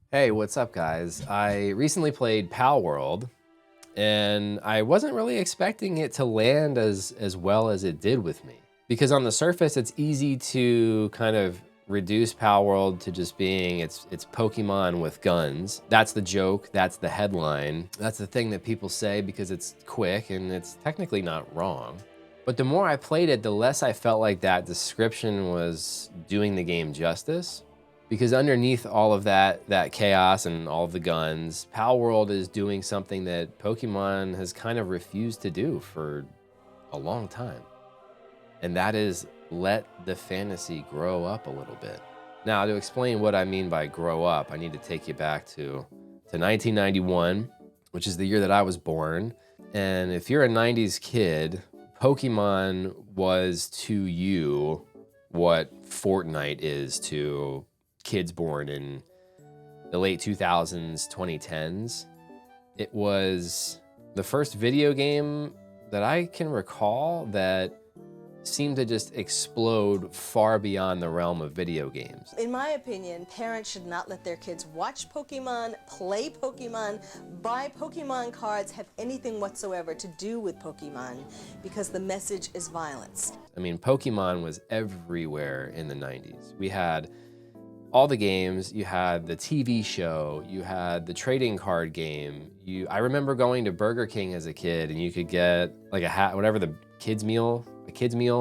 Hey, what's up, guys? I recently played Palworld, and I wasn't really expecting it to land as well as it did with me. Because on the surface, it's easy to kind of reduce Palworld to just being it's Pokemon with guns. That's the joke, that's the headline. That's the thing that people say because it's quick and it's technically not wrong. But the more I played it, the less I felt like that description was doing the game justice. Because underneath all of that chaos and all of the guns, Palworld is doing something that Pokemon has kind of refused to do for a long time. And that is let the fantasy grow up a little bit. Now, to explain what I mean by grow up, I need to take you back to 1991, which is the year that I was born. And if you're a 90s kid, Pokemon was to you what Fortnite is to kids born in the late 2000s, 2010s. It was the first video game that I can recall that seemed to just explode far beyond the realm of video games. In my opinion, parents should not let their kids watch Pokemon, play Pokemon, buy Pokemon cards, have anything whatsoever to do with Pokemon, because the message is violence. I mean, Pokemon was everywhere in the 90s. We had all the games, you had the TV show, you had the trading card game. I remember going to Burger King as a kid and you could get like a hat, whatever the kids meal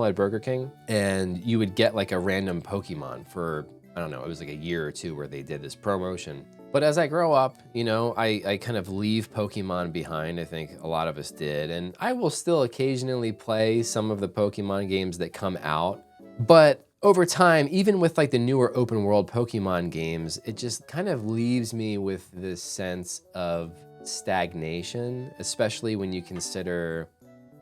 at Burger King, and you would get like a random Pokemon for, I don't know, it was like a year or two where they did this promotion. But as I grow up, you know, I kind of leave Pokemon behind. I think a lot of us did, and I will still occasionally play some of the Pokemon games that come out. But over time, even with like the newer open world Pokemon games, it just kind of leaves me with this sense of stagnation, especially when you consider,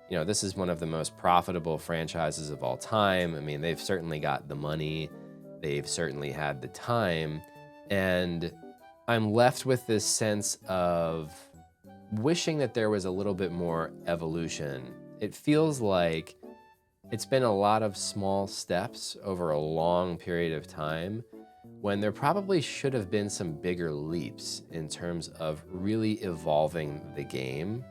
you know, this is one of the most profitable franchises of all time. I mean, they've certainly got the money, they've certainly had the time, and I'm left with this sense of wishing that there was a little bit more evolution. It feels like it's been a lot of small steps over a long period of time when there probably should have been some bigger leaps in terms of really evolving the game,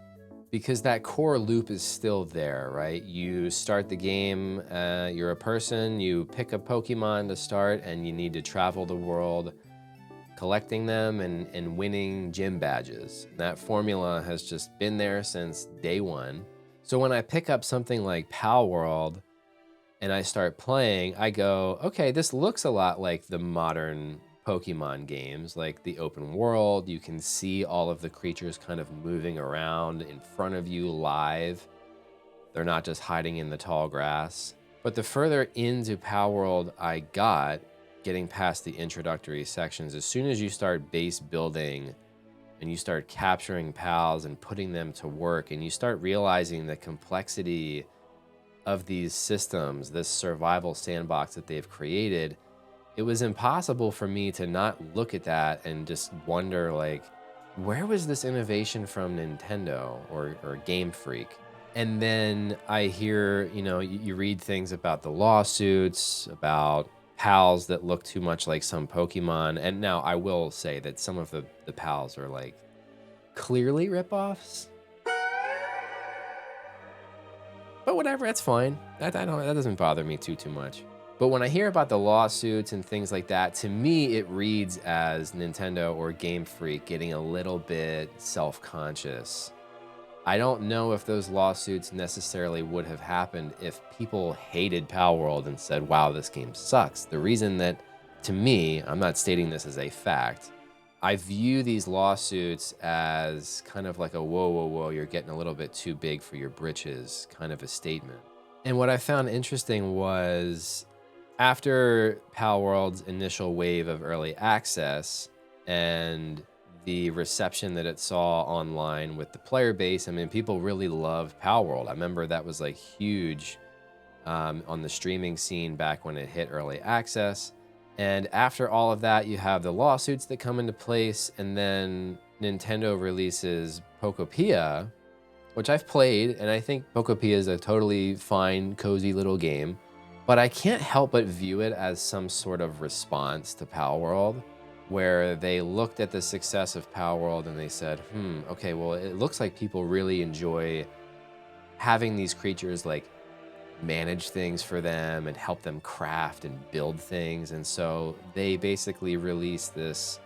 because that core loop is still there, right? You start the game, you're a person, you pick a Pokemon to start, and you need to travel the world collecting them and winning gym badges. That formula has just been there since day one. So when I pick up something like Palworld and I start playing, I go, okay, this looks a lot like the modern Pokemon games, like the open world. You can see all of the creatures kind of moving around in front of you live. They're not just hiding in the tall grass. But the further into Palworld I got, getting past the introductory sections, as soon as you start base building and you start capturing pals and putting them to work, and you start realizing the complexity of these systems, this survival sandbox that they've created, it was impossible for me to not look at that and just wonder, like, where was this innovation from Nintendo or Game Freak? And then I hear, you know, you read things about the lawsuits, about pals that look too much like some Pokemon. And now I will say that some of the pals are like clearly ripoffs. But whatever, that's fine. That doesn't bother me too much. But when I hear about the lawsuits and things like that, to me it reads as Nintendo or Game Freak getting a little bit self-conscious. I don't know if those lawsuits necessarily would have happened if people hated Palworld and said, wow, this game sucks. The reason that, to me, I'm not stating this as a fact, I view these lawsuits as kind of like a whoa, you're getting a little bit too big for your britches kind of a statement. And what I found interesting was after Palworld's initial wave of early access and the reception that it saw online with the player base, I mean, people really loved Palworld. I remember that was like huge on the streaming scene back when it hit early access. And after all of that, you have the lawsuits that come into place, and then Nintendo releases Pokopia, which I've played, and I think Pokopia is a totally fine, cozy little game, but I can't help but view it as some sort of response to Palworld. where they looked at the success of Palworld and they said, okay, well, it looks like people really enjoy having these creatures like manage things for them and help them craft and build things. And so they basically released this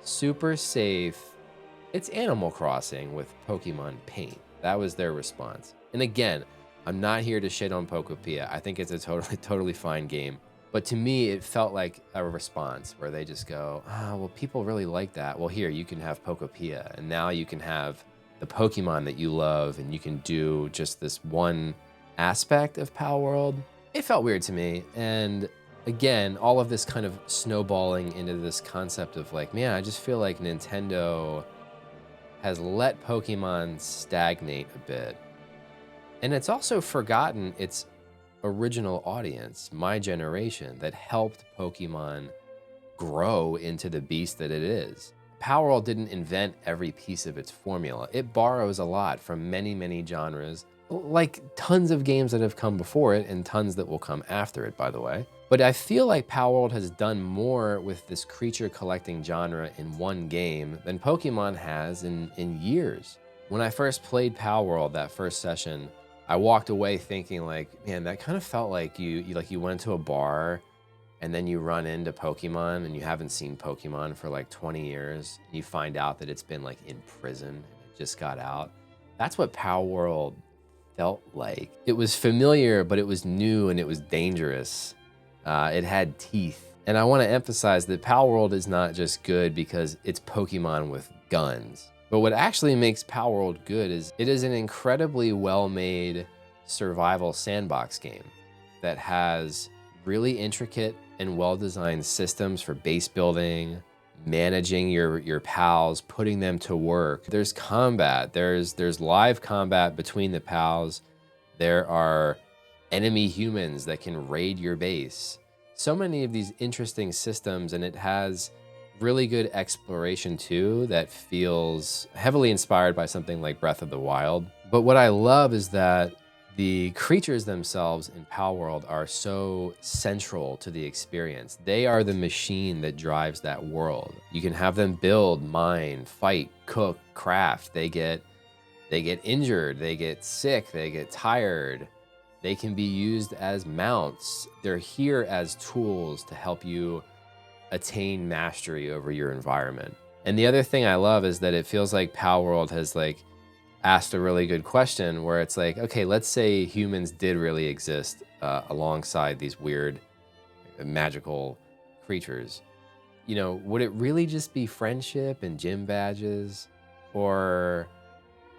super safe, it's Animal Crossing with Pokemon Paint. That was their response. And again, I'm not here to shit on Pokopia. I think it's a totally fine game. But to me, it felt like a response where they just go, well, people really like that. Well, here, you can have Pokopia, and now you can have the Pokemon that you love, and you can do just this one aspect of Palworld. It felt weird to me. And again, all of this kind of snowballing into this concept of like, man, I just feel like Nintendo has let Pokemon stagnate a bit. And it's also forgotten its original audience, my generation, that helped Pokemon grow into the beast that it is. Palworld didn't invent every piece of its formula. It borrows a lot from many, many genres, like tons of games that have come before it and tons that will come after it, by the way. But I feel like Palworld has done more with this creature collecting genre in one game than Pokemon has in years. When I first played Palworld, that first session, I walked away thinking like, man, that kind of felt like you went to a bar and then you run into Pokemon and you haven't seen Pokemon for like 20 years. And you find out that it's been like in prison and it just got out. That's what Palworld felt like. It was familiar, but it was new and it was dangerous. It had teeth. And I want to emphasize that Palworld is not just good because it's Pokemon with guns. But what actually makes Palworld good is it is an incredibly well-made survival sandbox game that has really intricate and well-designed systems for base building, managing your pals, putting them to work. There's combat, there's live combat between the pals. There are enemy humans that can raid your base. So many of these interesting systems, and it has really good exploration too that feels heavily inspired by something like Breath of the Wild. But what I love is that the creatures themselves in Palworld are so central to the experience. They are the machine that drives that world. You can have them build, mine, fight, cook, craft. They get injured, they get sick, they get tired. They can be used as mounts. They're here as tools to help you attain mastery over your environment. And the other thing I love is that it feels like Palworld has like asked a really good question where it's like, okay, let's say humans did really exist alongside these weird magical creatures. You know, would it really just be friendship and gym badges? Or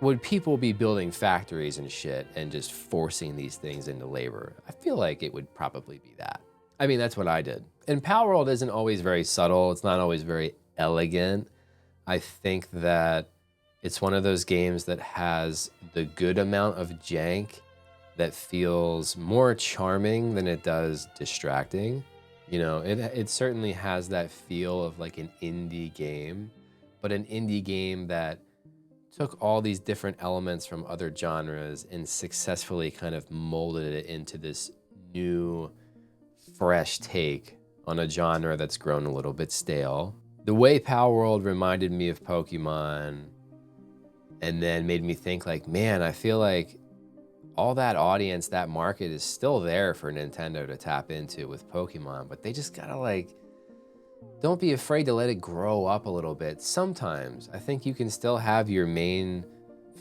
would people be building factories and shit and just forcing these things into labor? I feel like it would probably be that. I mean, that's what I did. And Palworld isn't always very subtle. It's not always very elegant. I think that it's one of those games that has the good amount of jank that feels more charming than it does distracting. You know, it certainly has that feel of like an indie game, but an indie game that took all these different elements from other genres and successfully kind of molded it into this new, fresh take on a genre that's grown a little bit stale. The way Palworld reminded me of Pokemon and then made me think like, man, I feel like all that audience, that market is still there for Nintendo to tap into with Pokemon, but they just gotta like, don't be afraid to let it grow up a little bit. Sometimes I think you can still have your main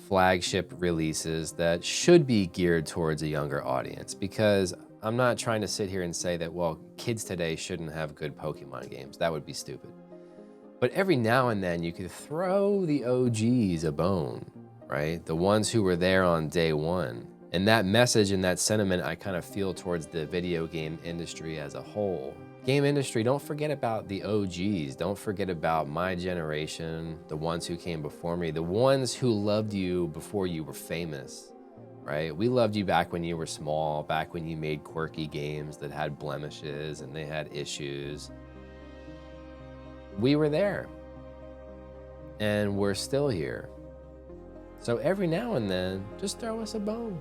flagship releases that should be geared towards a younger audience, because I'm not trying to sit here and say that, well, kids today shouldn't have good Pokemon games. That would be stupid. But every now and then you could throw the OGs a bone, right? The ones who were there on day one. And that message and that sentiment I kind of feel towards the video game industry as a whole. Game industry, don't forget about the OGs. Don't forget about my generation, the ones who came before me, the ones who loved you before you were famous, right? We loved you back when you were small, back when you made quirky games that had blemishes and they had issues. We were there, and we're still here. So every now and then, just throw us a bone.